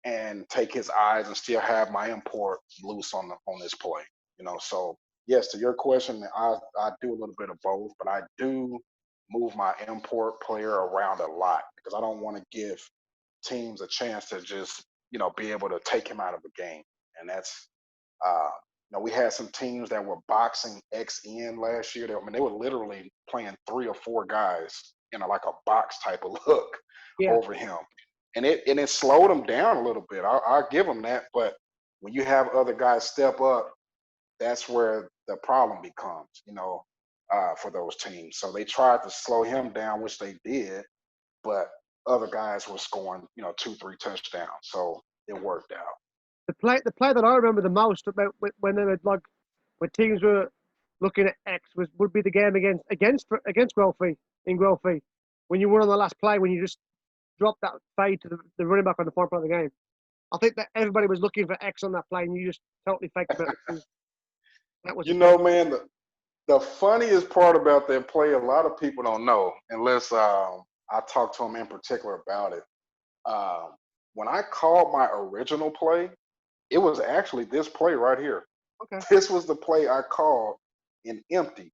and take his eyes and still have my import loose on this play. So yes, to your question, I do a little bit of both, but I do move my import player around a lot because I don't want to give teams a chance to just be able to take him out of the game. And that's we had some teams that were boxing X in last year. They were literally playing 3 or 4 guys in like a box type of look over him, and it slowed him down a little bit. I'll give him that. But when you have other guys step up, that's where the problem becomes, for those teams. So they tried to slow him down, which they did, but other guys were scoring, 2-3 touchdowns. So it worked out. The play that I remember the most about when they were when teams were looking at X would be the game against Guelfi in Guelfi, when you won on the last play, when you just dropped that fade to the running back on the front part of the game. I think that everybody was looking for X on that play, and you just totally faked him out. That was Man, the funniest part about that play, a lot of people don't know unless I talk to them in particular about it. When I called my original play, it was actually this play right here. Okay. This was the play I called in empty.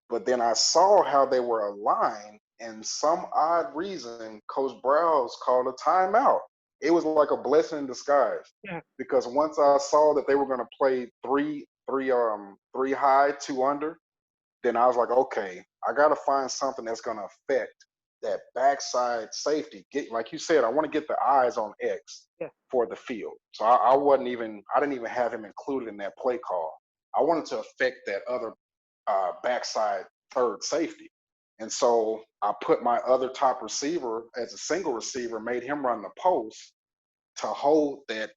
But then I saw how they were aligned, and some odd reason, Coach Browse called a timeout. It was like a blessing in disguise. Yeah. Because once I saw that they were going to play three high, 2 under, then I was like, okay, I got to find something that's going to affect that backside safety. Like you said, I want to get the eyes on X for the field. So I didn't even have him included in that play call. I wanted to affect that other backside third safety. And so I put my other top receiver as a single receiver, made him run the post to hold that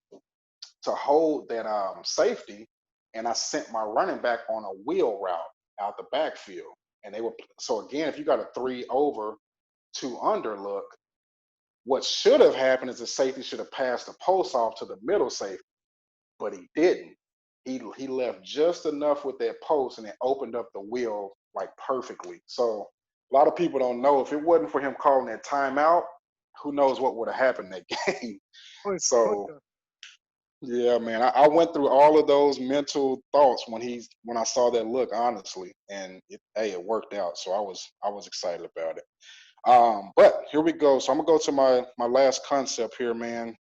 safety, and I sent my running back on a wheel route out the backfield. And so again, if you got a 3 over, 2 under look, what should have happened is the safety should have passed the post off to the middle safety, but he didn't. He left just enough with that post, and it opened up the wheel like perfectly. So a lot of people don't know, if it wasn't for him calling that timeout, who knows what would have happened that game. So yeah, man, I went through all of those mental thoughts when I saw that look, honestly, and it worked out. So I was excited about it. But here we go. So I'm gonna go to my last concept here, man.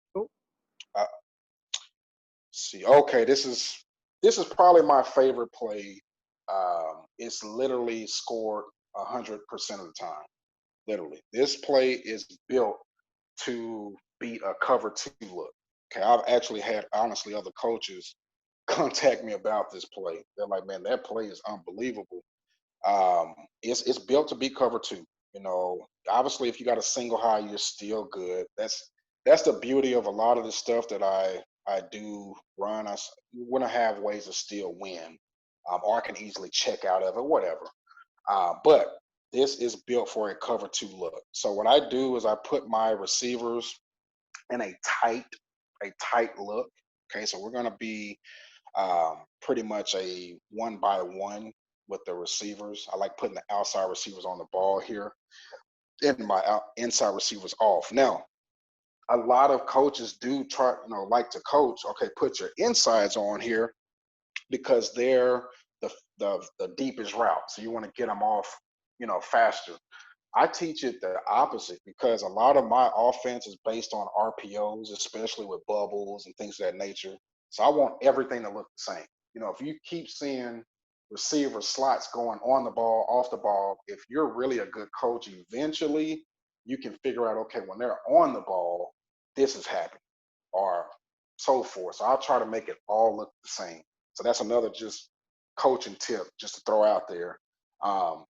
See, okay, this is probably my favorite play it's literally scored 100% of the time. Literally, this play is built to beat a cover two look. Okay, I've actually had honestly other coaches contact me about this play. They're like, man, that play is unbelievable. It's built to be cover two. You know, obviously, if you got a single high, you're still good. That's the beauty of a lot of the stuff that I do run. You want to have ways to still win, or I can easily check out of it, whatever. But this is built for a cover two look. So what I do is I put my receivers in a tight look. Okay, so we're gonna be pretty much a 1-by-1 with the receivers. I like putting the outside receivers on the ball here and my inside receivers off. Now, a lot of coaches do try, like to coach, okay, put your insides on here because they're the deepest route. So you want to get them off, faster. I teach it the opposite because a lot of my offense is based on RPOs, especially with bubbles and things of that nature. So I want everything to look the same. If you keep seeing receiver slots going on the ball, off the ball, if you're really a good coach, eventually you can figure out, okay, when they're on the ball, this is happening or so forth. So I'll try to make it all look the same. So that's another just coaching tip just to throw out there.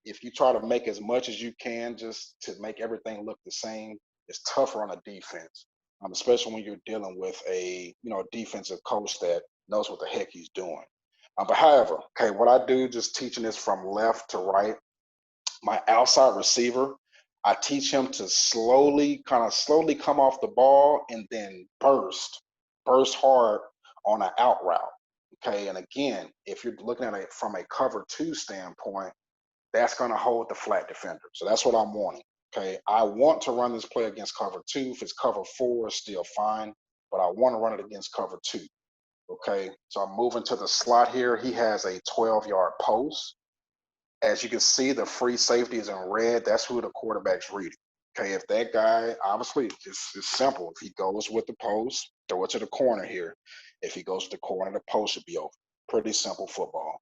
If you try to make as much as you can just to make everything look the same, it's tougher on a defense, especially when you're dealing with a defensive coach that knows what the heck he's doing. But however, okay, what I do just teaching this from left to right, my outside receiver, I teach him to slowly come off the ball and then burst hard on an out route. Okay, and again, if you're looking at it from a cover two standpoint, that's going to hold the flat defender. So that's what I'm wanting. Okay, I want to run this play against cover two. If it's cover four, still fine, but I want to run it against cover two. Okay, so I'm moving to the slot here. He has a 12-yard post. As you can see, the free safety is in red. That's who the quarterback's reading. Okay, if that guy, obviously, it's simple. If he goes with the post, throw it to the corner here. If he goes to the corner, the post should be open. Pretty simple football.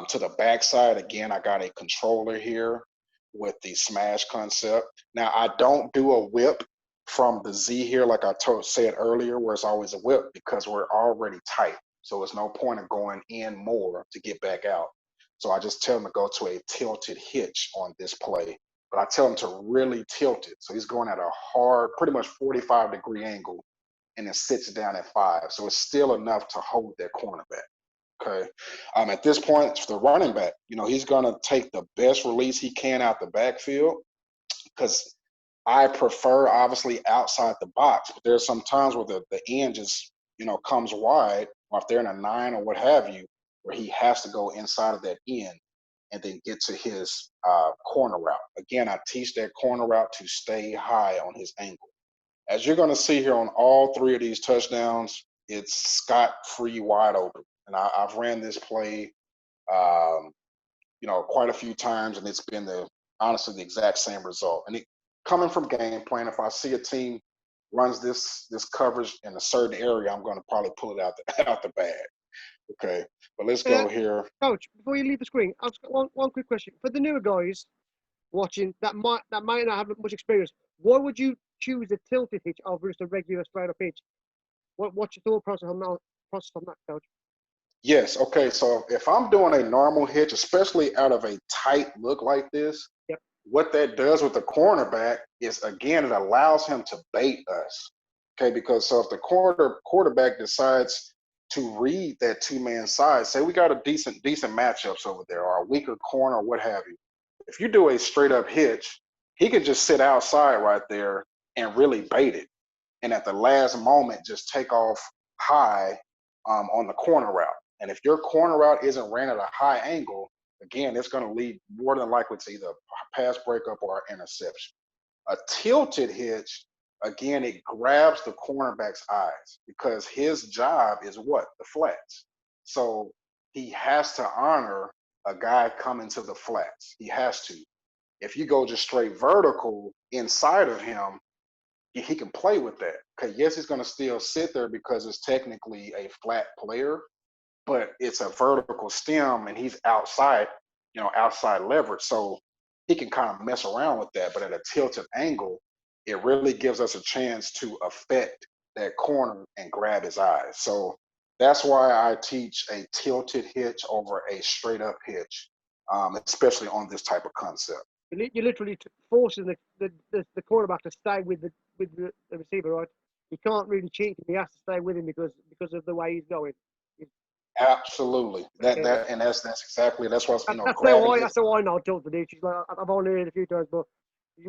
To the backside, again, I got a controller here with the smash concept. Now, I don't do a whip from the Z here like I said earlier, where it's always a whip because we're already tight. So there's no point of going in more to get back out. So I just tell him to go to a tilted hitch on this play. But I tell him to really tilt it. So he's going at a hard, pretty much 45-degree angle and then sits down at 5. So it's still enough to hold that cornerback. Okay. At this point, the running back, he's going to take the best release he can out the backfield because I prefer, obviously, outside the box. But there's some times where the end just, comes wide, or if they're in a 9 or what have you, where he has to go inside of that end and then get to his corner route. Again, I teach that corner route to stay high on his angle. As you're going to see here on all 3 of these touchdowns, it's scot-free wide open. And I've ran this play, quite a few times, and it's been honestly the exact same result. And coming from game plan, if I see a team runs this coverage in a certain area, I'm going to probably pull it out the bag. Okay, but let's go here. Coach, before you leave the screen, I've just got one quick question for the newer guys watching that might not have much experience. Why would you choose a tilted pitch over just a regular straight up pitch? What's your thought process on that, Coach? Yes. Okay. So if I'm doing a normal hitch, especially out of a tight look like this, yep. What that does with the cornerback is, again, it allows him to bait us. Okay, because so if the quarterback decides to read that 2-man side, say we got a decent matchups over there, or a weaker corner, or what have you. If you do a straight up hitch, he can just sit outside right there and really bait it, and at the last moment just take off high on the corner route. And if your corner route isn't ran at a high angle, again, it's going to lead more than likely to either a pass breakup or an interception. A tilted hitch, again, it grabs the cornerback's eyes because his job is what? The flats. So he has to honor a guy coming to the flats. He has to. If you go just straight vertical inside of him, he can play with that. Okay, yes, he's going to still sit there because it's technically a flat player, but it's a vertical stem and he's outside, outside leverage. So he can kind of mess around with that. But at a tilted angle, it really gives us a chance to affect that corner and grab his eyes. So that's why I teach a tilted hitch over a straight up hitch, especially on this type of concept. You're literally forcing the quarterback to stay with the receiver, right? He can't really cheat him. He has to stay with him because of the way he's going. Absolutely. That's exactly that's what's gravity. That's how I know tilted hitch. Like, I've only heard it a few times, but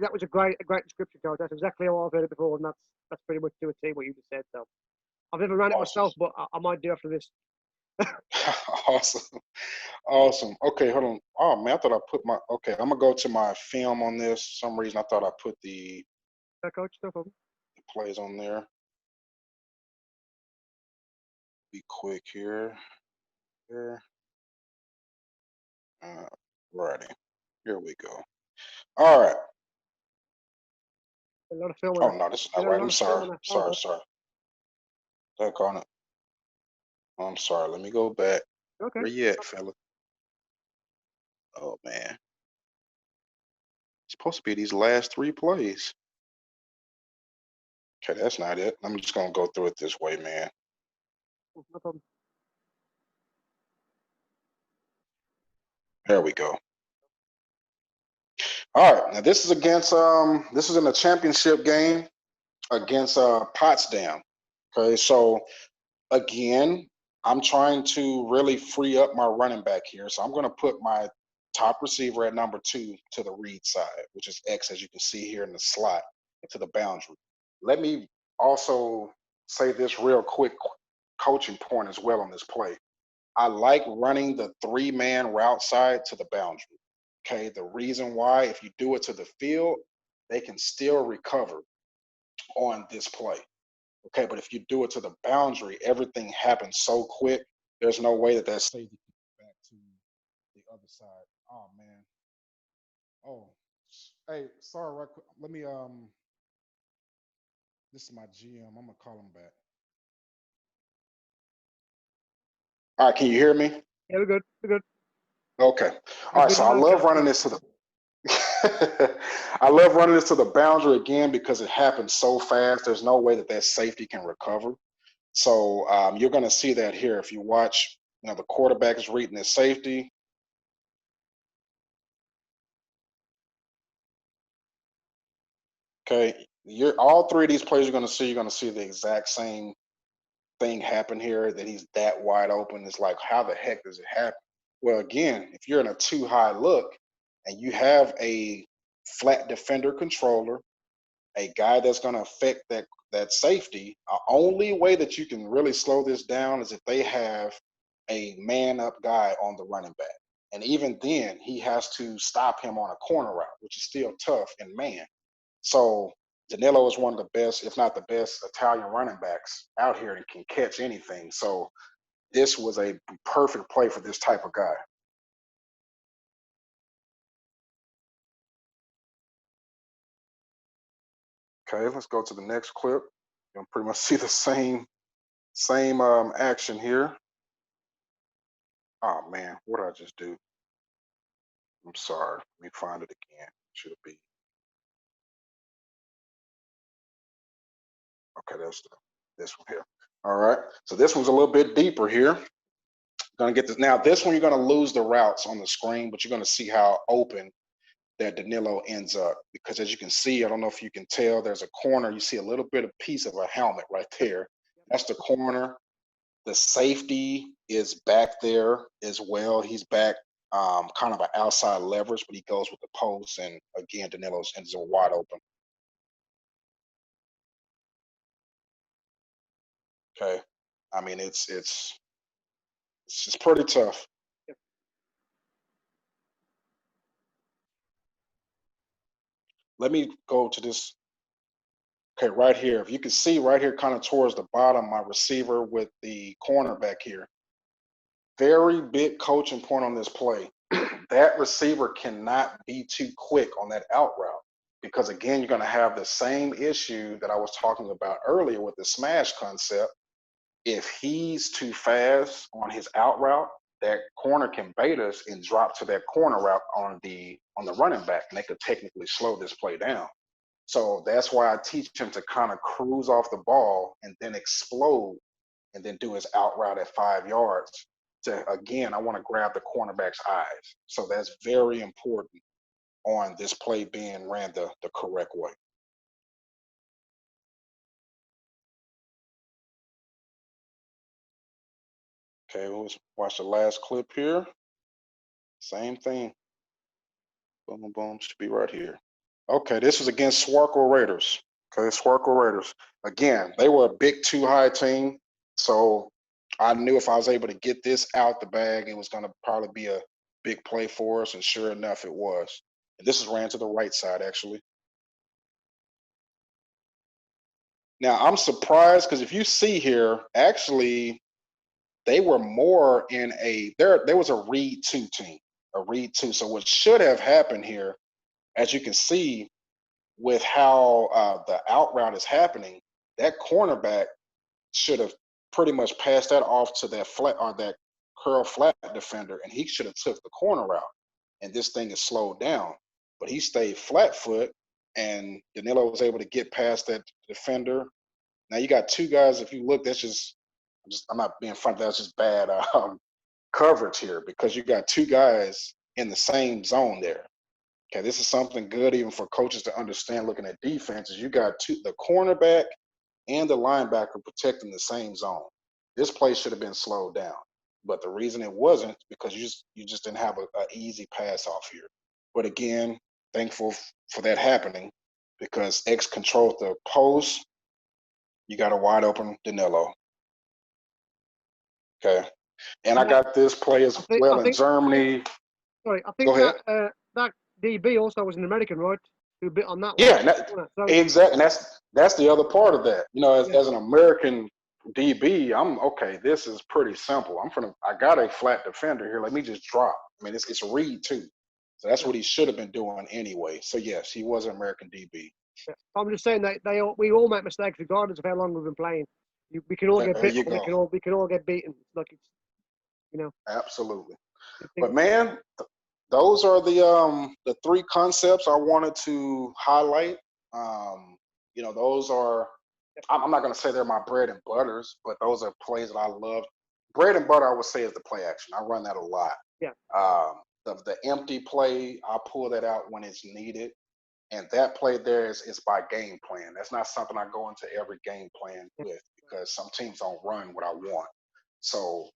that was a great description, Coach. That's exactly how I've heard it before, and that's pretty much to a T what you just said. So I've never ran it myself, but I might do after this. Awesome. Okay, hold on. Oh man, I thought I put my. Okay, I'm gonna go to my film on this. For some reason I thought I put the Coach, no problem. plays on there. Be quick here. Here. Righty. Here we go. All right. A lot of film. Oh no, this is not right. I'm sorry. Sorry. Back on it. I'm sorry. Let me go back. Okay. Where you at, fella? Oh man. It's supposed to be these last 3 plays. Okay, that's not it. I'm just gonna go through it this way, man. No problem. There we go. All right, now this is against this is in a championship game against Potsdam. Okay, so again, I'm trying to really free up my running back here. So I'm gonna put my top receiver at number 2 to the read side, which is X, as you can see here in the slot, to the boundary. Let me also say this real quick coaching point as well on this play. I like running the 3-man route side to the boundary. Okay, the reason why, if you do it to the field, they can still recover on this play. Okay, but if you do it to the boundary, everything happens so quick. There's no way that safety can get back to the other side. Oh man. Oh, hey, sorry. Right quick. Let me This is my GM. I'm gonna call him back. All right, can you hear me? Yeah, we're good. We're good. Okay. All right. So I love running this to the. I love running this to the boundary again because it happens so fast. There's no way that safety can recover. So you're going to see that here if you watch. The quarterback is reading his safety. Okay, all 3 of these plays you're going to see. You're going to see the exact same thing happen here. That he's that wide open. It's like, how the heck does it happen? Well, again, if you're in a too high look and you have a flat defender controller, a guy that's going to affect that safety, the only way that you can really slow this down is if they have a man up guy on the running back. And even then, he has to stop him on a corner route, which is still tough in man. So Danilo is one of the best, if not the best, Italian running backs out here and can catch anything. So this was a perfect play for this type of guy. Okay, let's go to the next clip. You'll pretty much see the same action here. Oh man, what did I just do? I'm sorry. Let me find it again. Should it be? Okay, that's this one here. All right. So this one's a little bit deeper here. Gonna get this now. This one you're gonna lose the routes on the screen, but you're gonna see how open that Danilo ends up, because as you can see, I don't know if you can tell, there's a corner. You see a little bit of piece of a helmet right there. That's the corner. The safety is back there as well. He's back kind of an outside leverage, but he goes with the post. And again, Danilo's ends are wide open. Okay. I mean, it's just pretty tough. Let me go to this. Okay, right here. If you can see right here, kind of towards the bottom, my receiver with the cornerback here. Very big coaching point on this play. That receiver cannot be too quick on that out route, because again, you're going to have the same issue that I was talking about earlier with the smash concept. if he's too fast on his out route, that corner can bait us and drop to that corner route on the running back, and they could technically slow this play down. So that's why I teach him to kind of cruise off the ball and then explode and then do his out route at 5 yards. To again, I want to grab the cornerback's eyes. So that's very important on this play being ran the correct way. Okay, let's watch the last clip here. Same thing. Boom, boom, should be right here. Okay, this was against Swarco Raiders. Okay, Swarco Raiders. Again, they were a big too high team. So I knew if I was able to get this out the bag, it was going to probably be a big play for us. And sure enough, it was. And this is ran to the right side, actually. Now, I'm surprised because if you see here, actually, they were more in there was a read 2 team, a read 2. So what should have happened here, as you can see, with how the out route is happening, that cornerback should have pretty much passed that off to that flat or that curl flat defender, and he should have took the corner route. And this thing is slowed down, but he stayed flat foot, and Danilo was able to get past that defender. Now you got two guys. If you look, I'm not being funny. That's just bad coverage here because you got two guys in the same zone there. Okay, this is something good even for coaches to understand looking at defenses. You got the cornerback and the linebacker protecting the same zone. This play should have been slowed down, but the reason it wasn't because you just didn't have an easy pass off here. But again, thankful for that happening because X controlled the post. You got a wide open Danilo. Okay, and I got this play as well in Germany. Sorry, I think that DB also was an American, right? Who bit on that one. Yeah, exactly. And that's the other part of that. You know, as an American DB, I'm okay. This is pretty simple. I got a flat defender here. Let me just drop. I mean, it's a read too. So that's what he should have been doing anyway. So yes, he was an American DB. Yeah. I'm just saying that we all make mistakes regardless of how long we've been playing. We can all get bit. We can all get beaten. Like it's, you know. Absolutely. But man, those are the three concepts I wanted to highlight. You know, those are, I'm not going to say they're my bread and butters, but those are plays that I love. Bread and butter, I would say, is the play action. I run that a lot. Yeah. The empty play, I pull that out when it's needed. And that play there is by game plan. That's not something I go into every game plan with because some teams don't run what I want. So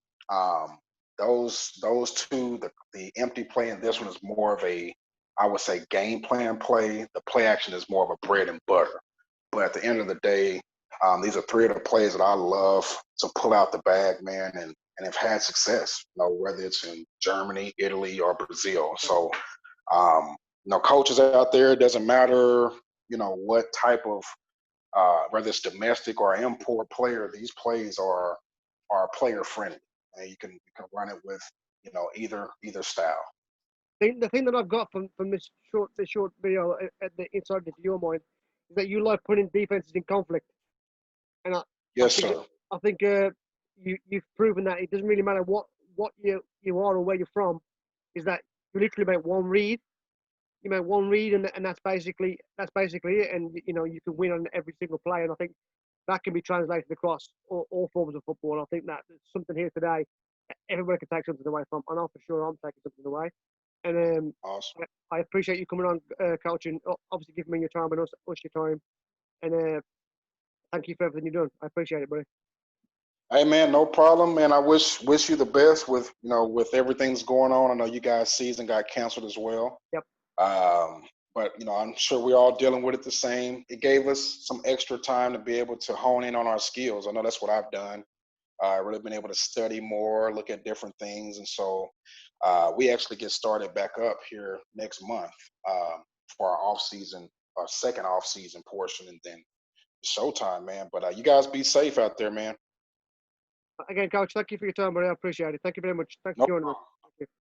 those two, the empty play and this one is more of I would say game plan play. The play action is more of a bread and butter. But at the end of the day, these are three of the plays that I love to pull out the bag, man, and have had success. You know, whether it's in Germany, Italy, or Brazil. So. You know, coaches out there, it doesn't matter, you know, what type of, whether it's domestic or import player, these plays are player friendly. And you can run it with, you know, either style. The thing that I've got from this short video at the inside of your mind is that you like putting defenses in conflict. And I think you've proven that it doesn't really matter what you are or where you're from, is that you literally make one read. You make one read, and that's basically it. And you know you can win on every single play. And I think that can be translated across all forms of football. I think that there's something here today. Everybody can take something away from. I know for sure I'm taking something away. And awesome. I appreciate you coming on, Coach, and obviously giving me your time and us your time. And thank you for everything you've done. I appreciate it, buddy. Hey man, no problem, man. I wish you the best with with everything's going on. I know you guys' season got canceled as well. Yep. But you know, I'm sure we're all dealing with it the same. It gave us some extra time to be able to hone in on our skills. I know that's what I've done. I've really been able to study more, look at different things, and so we actually get started back up here next month for our off season, our second off season portion, and then showtime, man. But you guys be safe out there, man. Again, Coach, thank you for your time, buddy. I appreciate it. Thank you very much. Thanks for joining us.